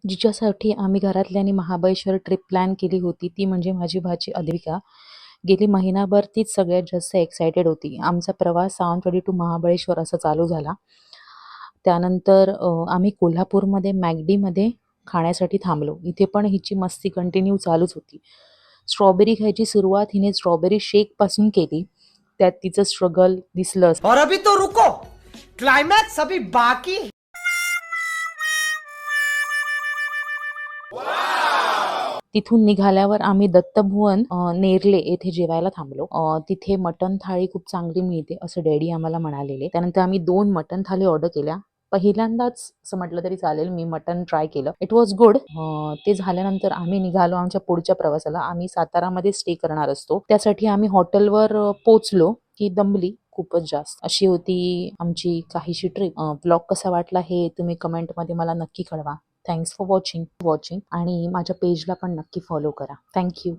जिच्यासाठी आम्ही घरातल्यांनी Mahabaleshwar trip plan केली होती ती म्हणजे माझी भाची अद्विका. गेली महिनाभर तीच सगळ्यात जास्त एक्सायटेड होती. आमचा प्रवास सावंतवाडी टू महाबळेश्वर असा चालू झाला. त्यानंतर आम्ही कोल्हापूरमध्ये मॅकडीमध्ये खाण्यासाठी थांबलो. इथे पण हिची मस्ती कंटिन्यू चालूच होती. स्ट्रॉबेरी खायची सुरुवात हिने स्ट्रॉबेरी शेकपासून केली. त्यात तिचं स्ट्रगल दिसलं. और अभी तो रुको, क्लाइमैक्स अभी बाकी है. तिथून निघाल्यावर आम्ही दत्तभुवन नेरले येथे जेवायला थांबलो. तिथे मटन थाळी खूप चांगली मिळते असं डॅडी आम्हाला म्हणालेले. त्यानंतर आम्ही 2 मटन थाळी ऑर्डर केल्या. पहिल्यांदाच असं म्हटलं तरी चालेल मी मटन ट्राय केलं. It was good. ते झाल्यानंतर आम्ही निघालो आमच्या पुढच्या प्रवासाला. आम्ही सातारामध्ये स्टे करणार असतो. त्यासाठी आम्ही हॉटेलवर पोचलो की दमली खूपच जास्त. अशी होती आमची काहीशी ट्रिप. ब्लॉग कसा वाटला हे तुम्ही कमेंटमध्ये मला नक्की कळवा. थँक्स फॉर वॉचिंग आणि माझ्या पेजला पण नक्की फॉलो करा. Thank you.